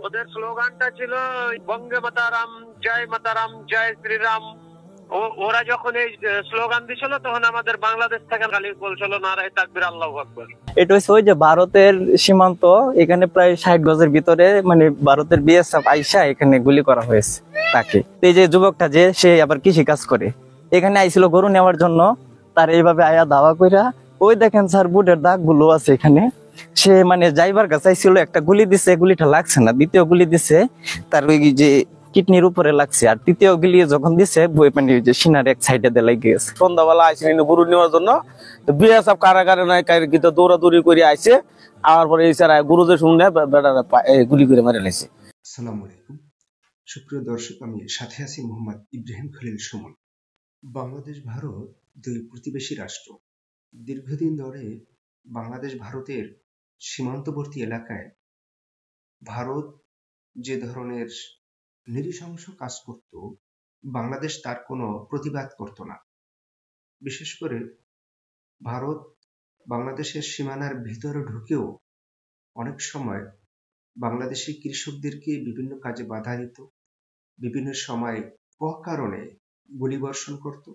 ওদের স্লোগানটা ছিল বঙ্গে মাতারাম, জয় মাতারাম, জয় শ্রীরাম। ওরা যখন এই স্লোগান দিছিল তখন আমাদের বাংলাদেশ থেকে খালি বলছিল নারায়ে তাকবীর, আল্লাহু আকবার। এটা হচ্ছে ওই যে ভারতের সীমান্ত, এখানে প্রায় 60 গজের ভিতরে মানে ভারতের বিএসএফ আইসা এখানে গুলি করা হয়েছে তাকে। এই যে যুবকটা যে সে আবার কৃষি কাজ করে, এখানে আইছিল গরু নেওয়ার জন্য, তার এইভাবে আয়া দাওয়া কইরা ওই দেখেন স্যার বুটের দাগ গুলো আছে এখানে। সে মানে যাইবার কাছে ছিল, একটা গুলি দিছে, গুলিটা লাগছে না, দ্বিতীয় গুলি দিছে তার ওই যে কিডনির উপরে লাগছে, আর তৃতীয় গুলি যখন দিছে মানে যে সিনার এক সাইডে দিয়ে লেগে গেছে। সন্ধ্যাবেলা আইসে গরু নেওয়ার জন্য বিএসএফ কারাগারে নাই কিন্তু দৌড়াদৌড়ি করে আইসে, আবার পরে এই সারা গুরুদের শুনে গুলি করে মারে লাইছে। আসসালামু আলাইকুম সুপ্রিয় দর্শক, আমি সাথে আছি মোহাম্মদ ইব্রাহিম খলিল সুমন। বাংলাদেশ ভারত দুই প্রতিবেশী রাষ্ট্র। দীর্ঘদিন ধরে বাংলাদেশ ভারতের সীমান্তবর্তী এলাকায় ভারত যে ধরনের নৃশংস কাজ করত, বাংলাদেশ তার কোনো প্রতিবাদ করত না। বিশেষ করে ভারত বাংলাদেশের সীমানার ভিতরে ঢুকেও অনেক সময় বাংলাদেশি কৃষকদেরকে বিভিন্ন কাজে বাধা দিত, বিভিন্ন সময় অকারণে গুলিবর্ষণ করত,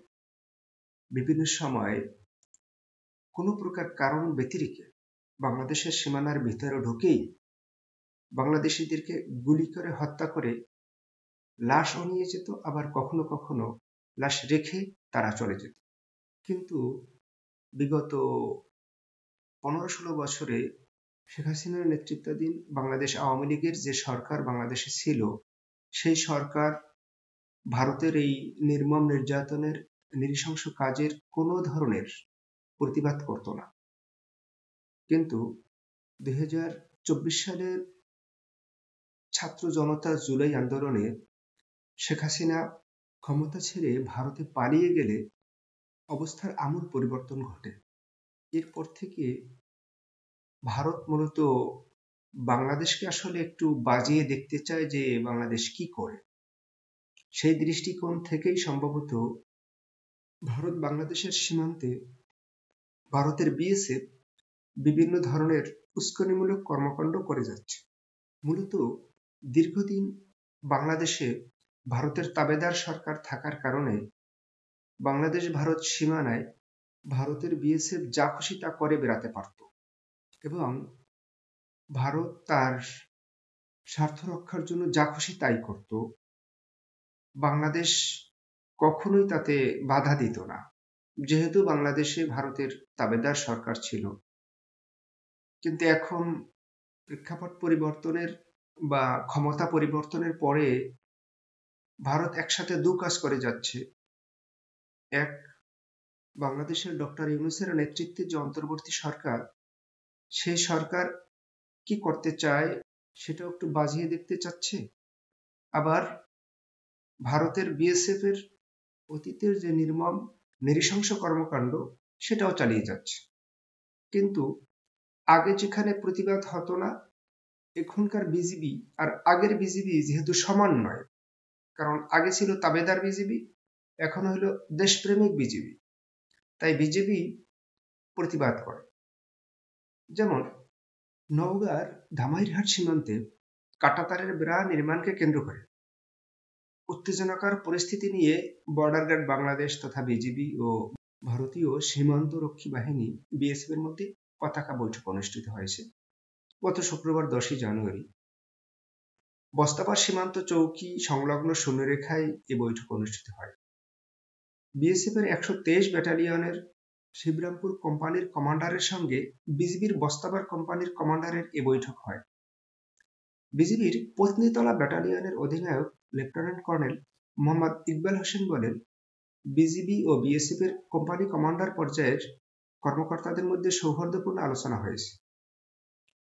বিভিন্ন সময় কোনো প্রকার কারণ ব্যতিরেকে বাংলাদেশের সীমানার ভিতরে ঢুকেই বাংলাদেশিদেরকে গুলি করে হত্যা করে লাশও নিয়ে যেত, আবার কখনো কখনো লাশ রেখে তারা চলে যেত। কিন্তু বিগত 15-16 বছরে শেখ হাসিনার নেতৃত্বাধীন বাংলাদেশ আওয়ামী লীগের যে সরকার বাংলাদেশে ছিল, সেই সরকার ভারতের এই নির্মম নির্যাতনের নৃশংস কাজের কোনো ধরনের প্রতিবাদ করত না। কিন্তু 2024 সালের ছাত্র জনতা জুলাই আন্দোলনে শেখ হাসিনা ক্ষমতা ছেড়ে ভারতে পালিয়ে গেলে অবস্থার আমূল পরিবর্তন ঘটে। এরপর থেকে ভারত মূলত বাংলাদেশকে আসলে একটু বাজিয়ে দেখতে চায় যে বাংলাদেশ কি করে। সেই দৃষ্টিকোণ থেকেই সম্ভবত ভারত বাংলাদেশের সীমান্তে ভারতের বিএসএফ বিভিন্ন ধরনের উস্কানিমূলক কর্মকাণ্ড করে যাচ্ছে। মূলত দীর্ঘদিন বাংলাদেশে ভারতের তাবেদার সরকার থাকার কারণে বাংলাদেশ ভারত সীমানায় ভারতের বিএসএফ যা খুশি তা করে বেড়াতে পারত এবং ভারত তার স্বার্থ রক্ষার জন্য যা খুশি তাই করত। বাংলাদেশ কখনোই তাতে বাধা দিত না, যেহেতু বাংলাদেশে ভারতের তাবেদার সরকার ছিল। কিন্তু এখন প্রেক্ষাপট পরিবর্তনের বা ক্ষমতা পরিবর্তনের পরে ভারত একসাথে দু কাজ করে যাচ্ছে। এক, বাংলাদেশের ডক্টর ইউনূসের নেতৃত্বে যে অন্তর্বর্তী সরকার, সেই সরকার কি করতে চায় সেটাও একটু বাজিয়ে দেখতে চাচ্ছে। আবার ভারতের বিএসএফ এর অতীতের যে নির্মম নৃশংস কর্মকাণ্ড সেটাও চালিয়ে যাচ্ছে। কিন্তু আগে যেখানে প্রতিবাদ হতো না, এখনকার বিজিবি আর আগের বিজিবি যেহেতু সমান নয়, কারণ আগে ছিল তাবেদার বিজিবি, এখন হলো দেশপ্রেমিক বিজিবি, তাই বিজেপি প্রতিবাদ করে। যেমন নওগাঁর ধামাইরহাট সীমান্তে কাঁটাতারের বেড়া নির্মাণকে কেন্দ্র করে উত্তেজনাকর পরিস্থিতি নিয়ে বর্ডার গার্ড বাংলাদেশ তথা বিজিবি ও ভারতীয় সীমান্ত রক্ষী বাহিনী বিএসএফ এর মধ্যে পতাকা বৈঠক অনুষ্ঠিত হয়েছে গত শুক্রবার 10ই জানুয়ারি। বস্তাপার সীমান্ত চৌকি সংলগ্ন শূন্যরেখায় এ বৈঠক অনুষ্ঠিত হয়। বিএসএফ এর 123 ব্যাটালিয়নের শিবরামপুর কোম্পানির কমান্ডারের সঙ্গে বিজিবির বস্তাবার কোম্পানির কমান্ডারের এ বৈঠক হয়। বিজিবির পত্নীতলা ব্যাটালিয়নের অধিনায়ক লেফটেন্যান্ট কর্নেল মোহাম্মদ ইকবাল হোসেন বলেন, বিজিবি ও বিএসএফ এর কোম্পানি কমান্ডার পর্যায়ের কর্মকর্তাদের মধ্যে সৌহার্দ্যপূর্ণ আলোচনা হয়েছে।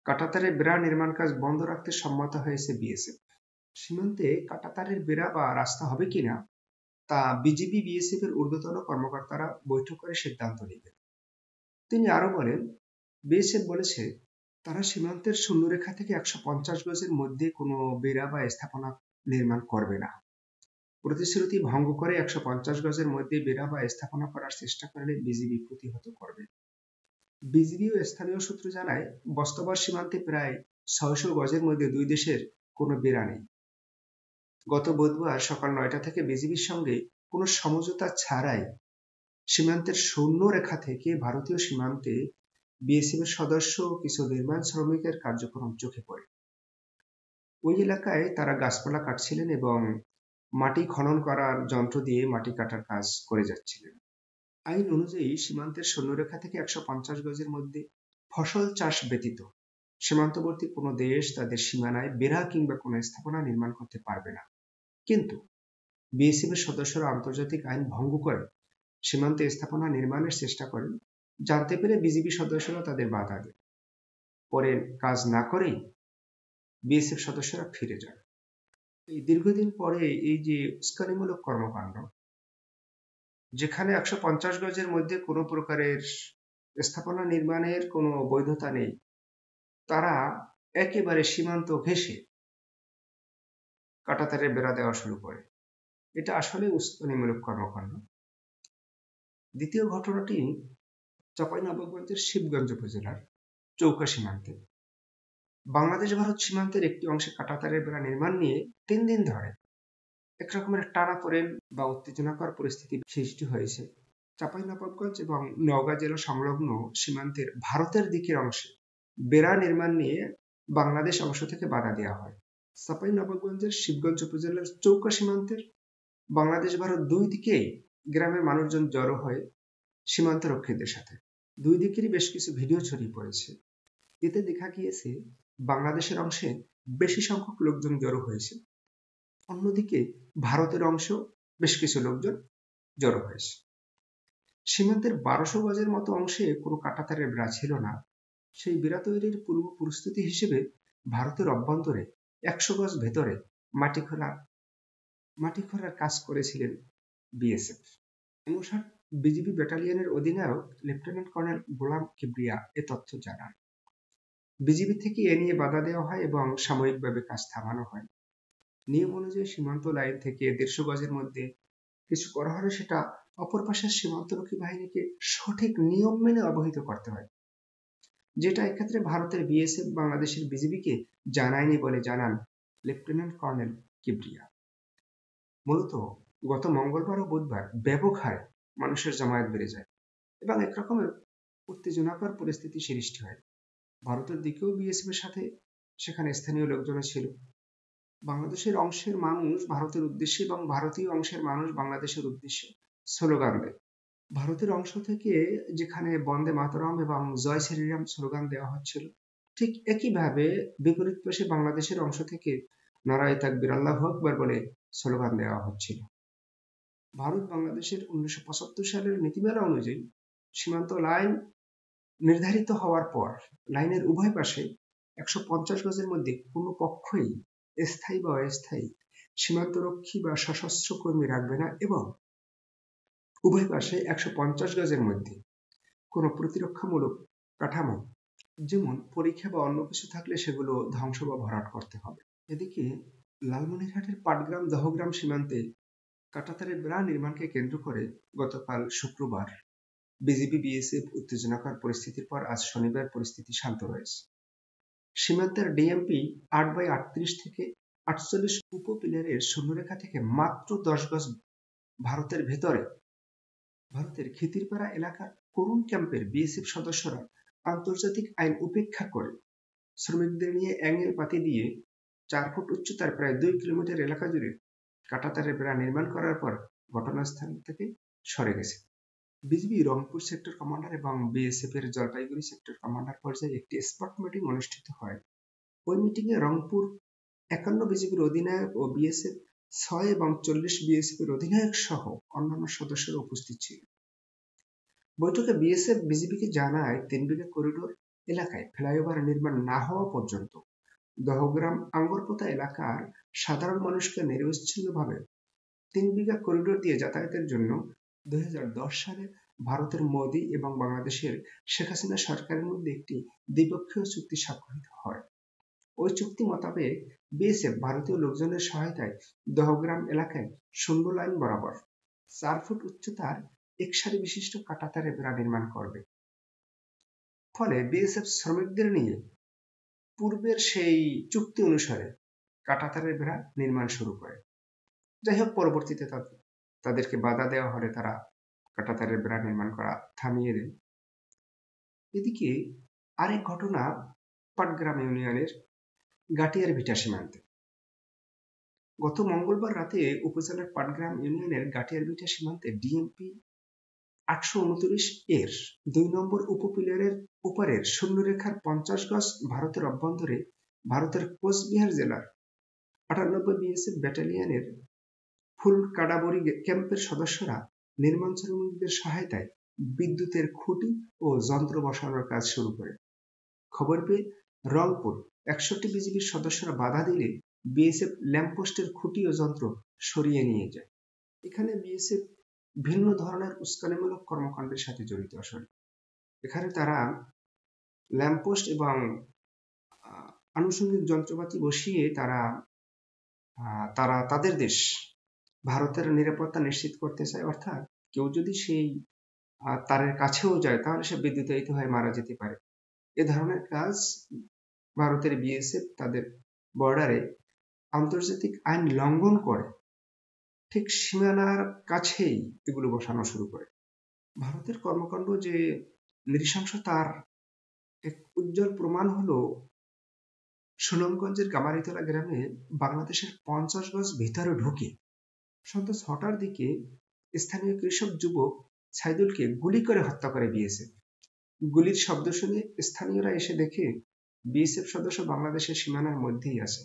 কাঁটাতারের বেড়া নির্মাণ কাজ বন্ধ রাখতে সম্মত হয়েছে বিএসএফ। সীমান্তে কাঁটাতারের বেড়া বা রাস্তা হবে কিনা তা বিজিবি বিএসএফ এর ঊর্ধ্বতন কর্মকর্তারা বৈঠক করে সিদ্ধান্ত নেবেন। তিনি আরো বলেন, বিএসএফ বলেছে তারা সীমান্তের শূন্যরেখা থেকে 150 গজের মধ্যে কোনো বেড়া বা স্থাপনা নির্মাণ করবে না। প্রতিশ্রুতি ভঙ্গ করে 150 গজের মধ্যে বেড়া বা স্থাপনা করার চেষ্টা করলে বিজিবি প্রতিহত করবে। বিজিবি ও স্থানীয় সূত্র জানায়, বস্তাবার সীমান্তে প্রায় 600 গজের মধ্যে দুই দেশের কোনো বেড়া নেই। গত বুধবার সকাল 9টা থেকে বিজিবির সঙ্গে কোনো সমঝোতা ছাড়াই সীমান্তের সৈন্যরেখা থেকে ভারতীয় সীমান্তে বিএসএফ এর সদস্য ও কিছু নির্মাণ শ্রমিকের কার্যক্রম চোখে পড়ে। ওই এলাকায় তারা গাছপালা কাটছিলেন এবং মাটি খনন করার যন্ত্র দিয়ে মাটি কাটার কাজ করে যাচ্ছিলেন। আইন অনুযায়ী সীমান্তের সৈন্যরেখা থেকে 150 গজের মধ্যে ফসল চাষ ব্যতীত সীমান্তবর্তী কোনো দেশ তাদের সীমানায় বেড়া কিংবা কোনো স্থাপনা নির্মাণ করতে পারবে না। কিন্তু বিএসএফ এর সদস্যরা আন্তর্জাতিক আইন ভঙ্গ করে সীমান্তে স্থাপনা নির্মাণের চেষ্টা করেন। জানতে পেরে বিজিবি সদস্যরা তাদের বাধা দেন। পরে কাজ না করেই বিএসএফ সদস্যরা ফিরে যান। এই দীর্ঘদিন পরে এই যে উস্কানিমূলক কর্মকাণ্ড, যেখানে 150 গজের মধ্যে কোনো প্রকারের স্থাপনা নির্মাণের কোনো বৈধতা নেই, তারা একেবারে সীমান্ত ঘেঁষে কাঁটাতারের বেড়া দেওয়া শুরু করে। এটা আসলে উস্কানিমূলক কর্মকাণ্ড। দ্বিতীয় ঘটনাটি চাঁপাইনবাবগঞ্জের শিবগঞ্জ উপজেলার চৌকা সীমান্তে। বাংলাদেশ ভারত সীমান্তের একটি অংশে কাঁটাতারের বেড়া নির্মাণ নিয়ে 3 দিন ধরে একরকমের টানাপোড়েন বা উত্তেজনাকর পরিস্থিতি সৃষ্টি হয়েছে। চাঁপাইনবাবগঞ্জ এবং নওগাঁ জেলা সংলগ্ন সীমান্তের ভারতের দিকের অংশে বেড়া নির্মাণ নিয়ে বাংলাদেশ অংশ থেকে বাধা দেওয়া হয়। চাঁপাইনবাবগঞ্জের শিবগঞ্জ উপজেলার চৌকা সীমান্তের বাংলাদেশ ভারত দুই দিকেই গ্রামের মানুষজন জড়ো হয়ে সীমান্ত রক্ষীদের সাথে দুই দিকেরই বেশ কিছু ভিডিও ছড়িয়ে পড়েছে। এতে দেখা গিয়েছে বাংলাদেশের অংশে বেশি সংখ্যক লোকজন জড়ো হয়েছে, অন্যদিকে ভারতের অংশ বেশ কিছু লোকজন জড়ো হয়েছে। সীমান্তের 1200 গজের মতো অংশে কোনো কাঁটাতারের বেড়া ছিল না। সেই বেড়া তৈরির পূর্ব প্রস্তুতি হিসেবে ভারতের অভ্যন্তরে 100 গজ ভেতরে মাটি খোঁড়ার কাজ করেছিলেন বিএসএফ। 59 বিজিবি ব্যাটালিয়নের অধিনায়ক লেফটেন্যান্ট কর্নেল গোলাম কিবরিয়া এ তথ্য জানান। বিজিবি থেকে এ নিয়ে বাধা দেওয়া হয় এবং সাময়িকভাবে কাজ থামানো হয়। নিয়ম অনুযায়ী সীমান্ত লাইন থেকে 150 গজের মধ্যে কিছু করা হলে সেটা অপর পাশের সীমান্তরক্ষী বাহিনীকে সঠিক নিয়ম মেনে অবহিত করতে হয়, যেটা এক্ষেত্রে ভারতের বিএসএফ বাংলাদেশের বিজিবিকে জানায়নি বলে জানান লেফটেন্যান্ট কর্নেল কিবরিয়া। মূলত গত মঙ্গলবার ও বুধবার ব্যাপক হারে মানুষের জমায়েত বেড়ে যায় এবং একরকমের উত্তেজনাকর পরিস্থিতি সৃষ্টি হয়। ভারতের দিকেও বিএসএফ এর সাথে সেখানে স্থানীয় লোকজন ছিল। বাংলাদেশের অংশের মানুষ ভারতের উদ্দেশ্যে এবং ভারতীয় অংশের মানুষ বাংলাদেশের উদ্দেশ্যে স্লোগান দেয়। ভারতের অংশ থেকে যেখানে বন্দে মাতরম এবং জয় শ্রীরাম স্লোগান দেওয়া হচ্ছিল, ঠিক একইভাবে বিপরীত পাশে বাংলাদেশের অংশ থেকে নারায়ে তাকবীর আল্লাহু আকবার বলে স্লোগান দেওয়া হচ্ছিল। ভারত বাংলাদেশের 1975 সালের নীতিমালা অনুযায়ী সীমান্ত লাইন নির্ধারিত হওয়ার পর লাইনের উভয় পাশে 150 গজের মধ্যে কোনো পক্ষই স্থায়ী বা অস্থায়ী সীমান্তরক্ষী বা সশস্ত্র কর্মী রাখবে না এবং উভয় পাশে 150 গজের মধ্যে কোনো প্রতিরক্ষামূলক কাঠামো, যেমন পরীক্ষা বা অন্য কিছু থাকলে সেগুলো ধ্বংস বা ভরাট করতে হবে। এদিকে লালমনিরহাটের পাটগ্রাম দহগ্রাম সীমান্তে কাঁটাতারের বেড়া নির্মাণকে কেন্দ্র করে গতকাল শুক্রবার বিজিবি বিএসএফ উত্তেজনাকর পরিস্থিতির পর আজ শনিবার পরিস্থিতি শান্ত রয়েছে। সীমান্তের ডিএমপি 8x38 থেকে 48 উপপিলারের সৈন্যরেখা থেকে মাত্র 10 গজ ভারতের ভেতরে ভারতের খিতিরপাড়া এলাকার করুণ ক্যাম্পের বিএসএফ সদস্যরা আন্তর্জাতিক আইন উপেক্ষা করে শ্রমিকদের নিয়ে অ্যাঙ্গেল পাতি দিয়ে 4 ফুট উচ্চতার প্রায় 2 কিলোমিটার এলাকা জুড়ে কাঁটাতারের বেড়া নির্মাণ করার পর ঘটনাস্থল থেকে সরে গেছে। বিজিবি রংপুর সেক্টর কমান্ডার এবং বিএসএফ এর জলপাইগুড়ি সেক্টর কমান্ডার পর্যায়ে একটি স্পট মিটিং অনুষ্ঠিত হয়। ওই মিটিংয়ে রংপুর 51 বিজিবির অধিনায়ক ও বিএসএফ 6 এবং 40 বিএসএফ এর অধিনায়ক সহ অন্যান্য সদস্যরা উপস্থিত ছিলেন। বৈঠকে বিএসএফ বিজিবিকে জানায় 3 বিঘা করিডোর এলাকায় ফ্লাইওভার নির্মাণ না হওয়া পর্যন্ত দহগ্রাম আঙ্গরপোতা এলাকার সাধারণ মানুষকে নিরবচ্ছিন্নভাবে 3 বিঘা করিডোর দিয়ে যাতায়াতের জন্য 2010 সালে ভারতের মোদি এবং বাংলাদেশের শেখ হাসিনা সরকারের মধ্যে একটি দ্বিপক্ষীয় চুক্তি স্বাক্ষরিত হয়। ওই চুক্তি মোতাবেক বিএসএফ ভারতীয় লোকজনের সহায়তায় দহগ্রাম এলাকায় শূন্য লাইন বরাবর 4 ফুট উচ্চতার একসারি বিশিষ্ট কাঁটাতারের বেড়া নির্মাণ করবে। ফলে বিএসএফ শ্রমিকদের নিয়ে পূর্বের সেই চুক্তি অনুসারে কাঁটাতারের বেড়া নির্মাণ শুরু করে। যাই হোক, পরবর্তীতে তাদেরকে বাধা দেওয়া হলে তারা কাঁটাতারের বেড়া নির্মাণ করা থামিয়ে দেয়। এদিকে আরেক ঘটনা পাটগ্রাম ইউনিয়নের গাটিয়ার ভিটা সীমান্তে। গত মঙ্গলবার রাতে উপজেলার পাটগ্রাম ইউনিয়নের গাটিয়ার ভিটা সীমান্তে ডিএমপি 829 এর 2 নম্বর উপপিলারের ওপারের শূন্যরেখার 50 গজ ভারতের অভ্যন্তরে ভারতের কোচবিহার জেলার 98 বিএসএফ ব্যাটালিয়নের ফুলকাডাবরি ক্যাম্পের সদস্যরা নির্মাণ শ্রমিকদের সহায়তায় বিদ্যুতের খুঁটি ও যন্ত্র বসানোর কাজ শুরু করে। খবর পেয়ে রংপুর 61 বিজিবির সদস্যরা বাধা দিলে বিএসএফ ল্যাম্পপোস্টের খুঁটি ও যন্ত্র সরিয়ে নিয়ে যায়। এখানে বিএসএফ ভিন্ন ধরনের উস্কানিমূলক কর্মকাণ্ডের সাথে জড়িত। আসলে এখানে তারা ল্যাম্পপোস্ট এবং আনুষঙ্গিক যন্ত্রপাতি বসিয়ে তারা তাদের দেশ ভারতের নিরাপত্তা নিশ্চিত করতে চায়। অর্থাৎ কেউ যদি সেই তারের কাছেও যায় তাহলে সে বিদ্যুতায়িত হয়ে মারা যেতে পারে। এ ধরনের কাজ ভারতের বিএসএফ তাদের বর্ডারে আন্তর্জাতিক আইন লঙ্ঘন করে ঠিক সীমানার কাছেই এগুলো বসানো শুরু করে। ভারতের কর্মকাণ্ড যে নৃশংস তার এক উজ্জ্বল প্রমাণ হলো সুনামগঞ্জের গামারিতলা গ্রামে বাংলাদেশের 50 গজ ভিতরে ঢুকে সন্ধ্যা 6টার দিকে স্থানীয় কৃষক যুবক সাইদুলকে গুলি করে হত্যা করে বিএসএফ। গুলির শব্দ শুনে স্থানীয়রা এসে দেখে বিএসএফ সদস্য বাংলাদেশের সীমানার মধ্যেই আছে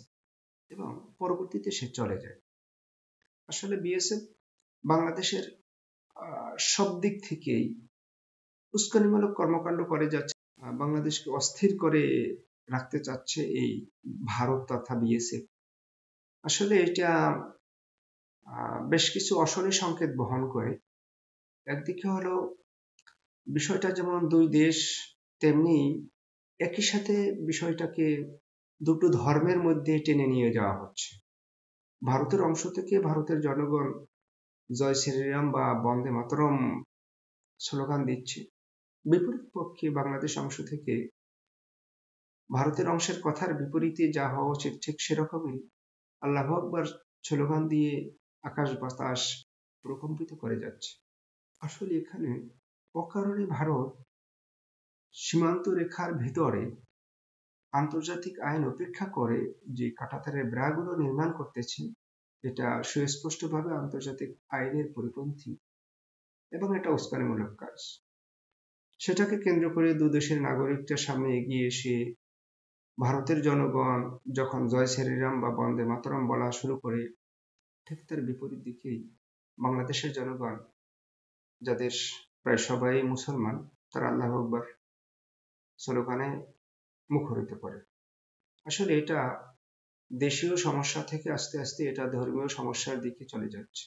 এবং পরবর্তীতে সে চলে যায়। আসলে বিএসএফ বাংলাদেশের সব দিক থেকেই উস্কানিমূলক কর্মকাণ্ড করে যাচ্ছে, বাংলাদেশকে অস্থির করে রাখতে চাচ্ছে এই ভারত তথা বিএসএফ। আসলে এটা বেশ কিছু অশনি সংকেত বহন করে। একদিকে হলো বিষয়টা যেমন দুই দেশ, তেমনি একই সাথে বিষয়টাকে দুটো ধর্মের মধ্যে টেনে নিয়ে যাওয়া হচ্ছে। ভারতের অংশ থেকে ভারতের জনগণ জয় শ্রীরাম বা বন্দে মাতরম স্লোগান দিচ্ছে, বিপরীত পক্ষে বাংলাদেশ অংশ থেকে ভারতের অংশের কথার বিপরীতে যা হওয়া উচিত ঠিক সেরকমই আল্লাহু আকবার স্লোগান দিয়ে আকাশ বাতাস প্রকম্পিত করে যাচ্ছে। আসলে এখানে অকারণে ভারত সীমান্ত রেখার ভিতরে আন্তর্জাতিক আইন উপেক্ষা করে যে কাঁটাতারের বেড়াগুলো নির্মাণ করতেছে, এটা সুস্পষ্টভাবে আন্তর্জাতিক আইনের পরিপন্থী এবং এটা উস্কানিমূলক কাজ। সেটাকে কেন্দ্র করে দু দেশের নাগরিকদের সামনে এগিয়ে এসে ভারতের জনগণ যখন জয় শ্রীরাম বা বন্দে মাতরম বলা শুরু করে, ঠিক তার বিপরীত দিকেই বাংলাদেশের জনগণ, যাদের প্রায় সবাই মুসলমান, তারা আল্লাহু আকবার স্লোগানে মুখরিত করে। আসলে এটা দেশীয় সমস্যা থেকে আস্তে আস্তে এটা ধর্মীয় সমস্যার দিকে চলে যাচ্ছে,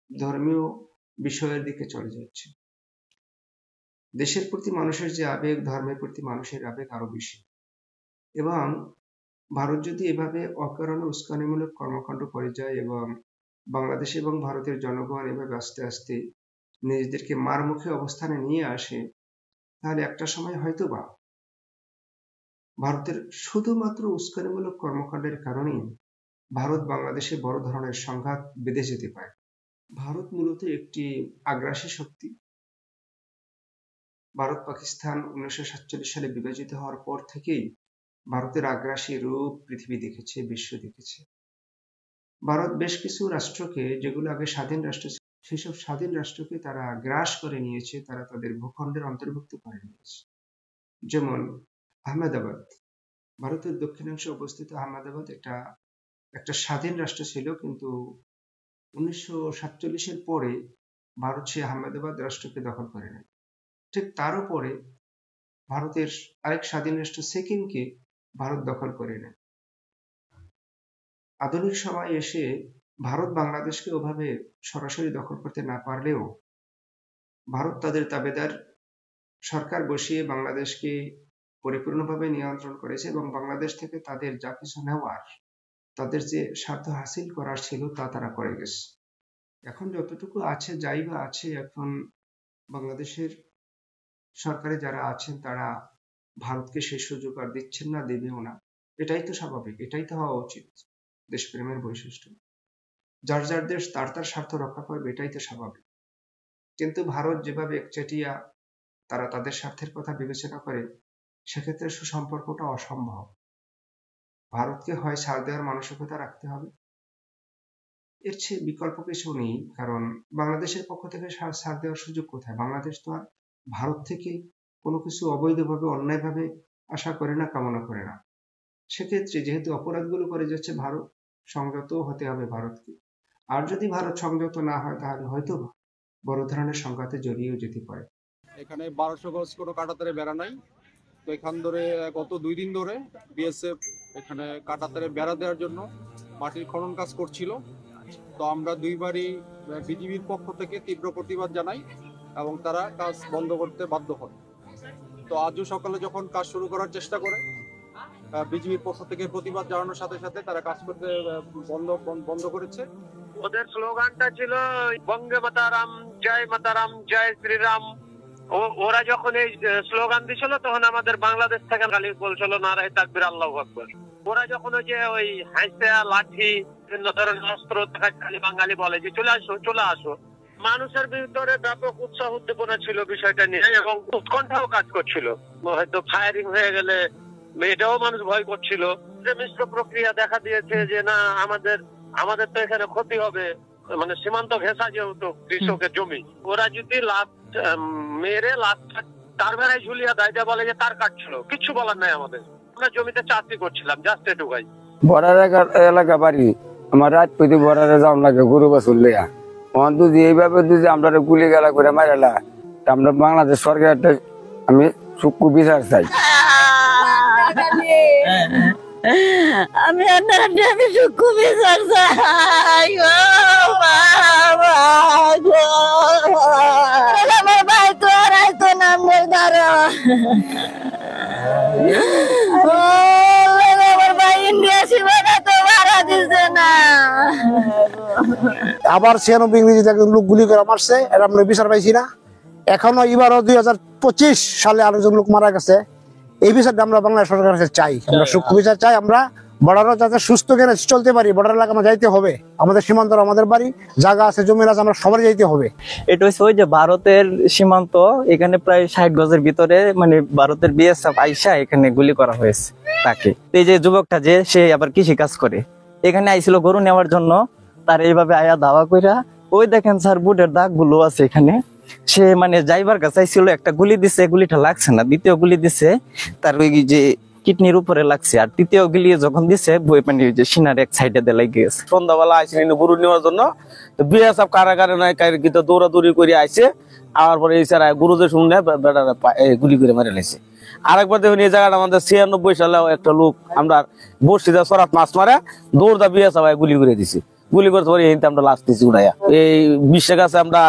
ধর্মীয় বিষয়ের দিকে চলে যাচ্ছে। দেশের প্রতি মানুষের যে আবেগ, ধর্মের প্রতি মানুষের আবেগ আরো বেশি। এবং ভারত যদি এভাবে অকারণে উস্কানিমূলক কর্মকাণ্ড করে যায় এবং বাংলাদেশ এবং ভারতের জনগণ এভাবে আস্তে আস্তে নিজেদেরকে মারমুখী অবস্থানে নিয়ে আসে, তাহলে একটা সময় হয়তোবা ভারতের শুধুমাত্র উস্কানিমূলক কর্মকাণ্ডের কারণেই ভারত বাংলাদেশে বড় ধরনের সংঘাত বেঁধে যেতে পারে। ভারত মূলত একটি আগ্রাসী শক্তি। ভারত পাকিস্তান 1947 সালে বিভাজিত হওয়ার পর থেকেই ভারতের আগ্রাসী রূপ পৃথিবী দেখেছে, বিশ্ব দেখেছে। ভারত বেশ কিছু রাষ্ট্রকে, যেগুলো আগে স্বাধীন রাষ্ট্র ছিল, সেসব স্বাধীন রাষ্ট্রকে তারা গ্রাস করে নিয়েছে, তারা তাদের ভূখণ্ডের অন্তর্ভুক্ত করে নিয়েছে। যেমন আহমেদাবাদ, ভারতের দক্ষিণাংশে অবস্থিত আহমেদাবাদ একটা স্বাধীন রাষ্ট্র ছিল, কিন্তু 1947-এর পরে ভারত সেই আহমেদাবাদ রাষ্ট্রকে দখল করে নেয়। ঠিক তারও পরে ভারতের আরেক স্বাধীন রাষ্ট্র সিকিমকে ভারত দখল করে নেয়। আধুনিক সময় এসে ভারত বাংলাদেশকে ওভাবে সরাসরি দখল করতে না পারলেও ভারত তাদের তাবেদার সরকার বসিয়ে বাংলাদেশকে পরিপূর্ণভাবে নিয়ন্ত্রণ করেছে এবং বাংলাদেশ থেকে তাদের যা কিছু নেওয়ার, তাদের যে স্বার্থ হাসিল করার ছিল তা তারা করে গেছে। এখন যতটুকু আছে, যাই বা আছে, এখন বাংলাদেশের সরকারে যারা আছেন তারা ভারতকে সেই সুযোগ আর দিচ্ছেন না, দেবেও না। এটাই তো স্বাভাবিক, এটাই তো হওয়া উচিত। দেশপ্রেমের বৈশিষ্ট্য। যার যার দেশ তার তার স্বার্থ রক্ষা করবে, এটাই তো স্বাভাবিক। কিন্তু ভারত যেভাবে একচেটিয়া, তারা তাদের স্বার্থের কথা বিবেচনা করে, সেক্ষেত্রে সুসম্পর্কটা অসম্ভব। ভারতকে হয় ছাড় দেওয়ার মানসিকতা রাখতে হবে, এর চেয়ে বিকল্প কিছু নেই। কারণ বাংলাদেশের পক্ষ থেকে ছাড় দেওয়ার সুযোগ কোথায়? বাংলাদেশ তো আর ভারত থেকে কোনো কিছু অবৈধভাবে অন্যায়ভাবে আশা করে না, কামনা করে না। সেক্ষেত্রে যেহেতু অপরাধগুলো করে যাচ্ছে ভারত, সংযত হতে হবে ভারতকে। আর যদি ভারত সংযত না হয়, তাহলে হয়তো বড় ধরনের সংঘাতে জড়িয়েও যেতে পারে। এখানে 1200 গজ কোনো কাঁটাতারে বেড়া নাই। তো এখান ধরে গত 2 দিন ধরে বিএসএফ এখানে কাঁটাতারে বেড়া দেওয়ার জন্য মাটির খনন কাজ করছিল। তো আমরা দুইবারই বিজিবির পক্ষ থেকে তীব্র প্রতিবাদ জানাই এবং তারা কাজ বন্ধ করতে বাধ্য হয়। তো আজও সকালে যখন কাজ শুরু করার চেষ্টা করে, বিজিবির পক্ষ থেকে প্রতিবাদ জানানোর সাথে সাথে তারা কাজ করতে বন্ধ করেছে। ওদের স্লোগানটা ছিল বঙ্গে মাতারাম, জয় মাতারাম, জয় শ্রীরাম। ওরা যখন এই স্লোগান দিছিল, তখন আমাদের বাংলাদেশ থেকে খালি বলছিল নারায়ে তাকবীর, আল্লাহু আকবার। ওরা যখন ওই হাঁসা, লাঠি, বিভিন্ন ধরনের অস্ত্র খালি বাঙালি বলে যে চলে আসো, চলে আসো, মানুষের ভিতরে ব্যাপক উৎসাহ উদ্দীপনা ছিল বিষয়টা নিয়ে, এবং উৎকণ্ঠাও কাজ করছিল। হয়তো ফায়ারিং হয়ে গেলে এটাও মানুষ ভয় করছিল। যে মিশ্র প্রক্রিয়া দেখা দিয়েছে যে না, আমাদের তো এখানে ক্ষতি হবে, মানে সীমান্ত ঘেঁষা যেহেতু কৃষকের জমি, ওরা যদি মেরে তার বেড়ায় ঝুলিয়ে দেয়, বলে যে তার কাটছিল, কিচ্ছু বলার নাই আমাদের। আমরা জমিতে চাষি করছিলাম, জাস্ট এটুকাই। বর্ডার এলাকা বাড়ি আমার, রাত প্রতি বর্ডারে যাওয়া লাগে গরু বাছুর লইয়া। যদি এইভাবে যদি আমরা গুলি গালা করে মারালা, আমরা বাংলাদেশ সরকার আমি সূক্ষ্ম বিচার চাই। আমি আমি সূক্ষ্ম বিচার চাই। আমার ভাই তো আর তো নামের দ্বারা আমার ভাই ইন্ডিয়া সীমানা তো ভাড়া দিচ্ছে না। আবার 96 ইংরেজিতে একজন লোক গুলি করে মারছে, এর আমরা বিচার পাইছি না। এখনো এবারও 2025 সালে আরেকজন লোক মারা গেছে। এই বিচারটা আমরা বাংলা সরকারের কাছে চাই, আমরা সূক্ষ্ম বিচার চাই। আমরা বর্ডারও যাতে সুস্থ জ্ঞানে চলতে পারি, বর্ডার এলাকা আমরা যাইতে হবে, আমাদের সীমান্ত আমাদের বাড়ি, জায়গা আছে, জমি আছে, আমরা সবাই যাইতে হবে। এটা হচ্ছে ওই যে ভারতের সীমান্ত, এখানে প্রায় 60 গজের ভিতরে মানে ভারতের বিএসএফ আইসা এখানে গুলি করা হয়েছে তাকে। এই যে যুবকটা যে সে আবার কৃষি কাজ করে, এখানে আইছিল গরু নেওয়ার জন্য, তার এইভাবে আয়া দাওয়া কইরা, ওই দেখেন স্যার বুটের দাগ গুলো আছে এখানে। সে মানে যাইবার কাছে আইছিল, একটা গুলি দিছে, গুলিটা লাগছে না, দ্বিতীয় গুলি দিছে তার ওই যে কিডনির উপরে লাগছে, আর তৃতীয় গুলি যখন দিছে মানে ওই যে সিনার এক সাইডে দিয়ে লেগে গেছে। সন্ধ্যাবেলা আইসিলেন গরু নেওয়ার জন্য, বিএসএফ কারাগারে নাই কারিগিত দৌড়াদৌড়ি করে আইছে। আবার পরে এই স্যার গুরুদের শুনে বেটারা গুলি করে মারে লাইছে। আরেকবার দেখুন এই জায়গাটা আমাদের 96 সালে একটা লোক আমরা বর্ষিদা সরাত মাছ মারে দৌড়দা বিএসএফ গুলি করে দিছি। গুলি করতে পারি আমরা লাস্ট দিচ্ছি উড়াইয়া। এই বিশ্বের কাছে আমরা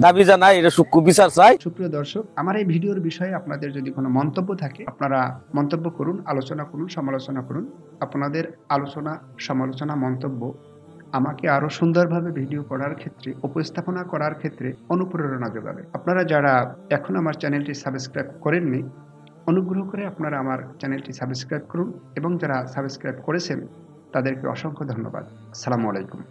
দাবি জানাই, এটা সূক্ষ্ম বিচার চাই। সুপ্রিয় দর্শক, আমার এই ভিডিওর বিষয়ে আপনাদের যদি কোনো মন্তব্য থাকে, আপনারা মন্তব্য করুন, আলোচনা করুন, সমালোচনা করুন। আপনাদের আলোচনা, সমালোচনা, মন্তব্য আমাকে আরো সুন্দরভাবে ভিডিও করার ক্ষেত্রে, উপস্থাপনা করার ক্ষেত্রে অনুপ্রেরণা যোগাবে। আপনারা যারা এখন আমার চ্যানেলটি সাবস্ক্রাইব করেননি, অনুগ্রহ করে আপনারা আমার চ্যানেলটি সাবস্ক্রাইব করুন, এবং যারা সাবস্ক্রাইব করেছেন তাদেরকে অসংখ্য ধন্যবাদ। আসসালামু আলাইকুম।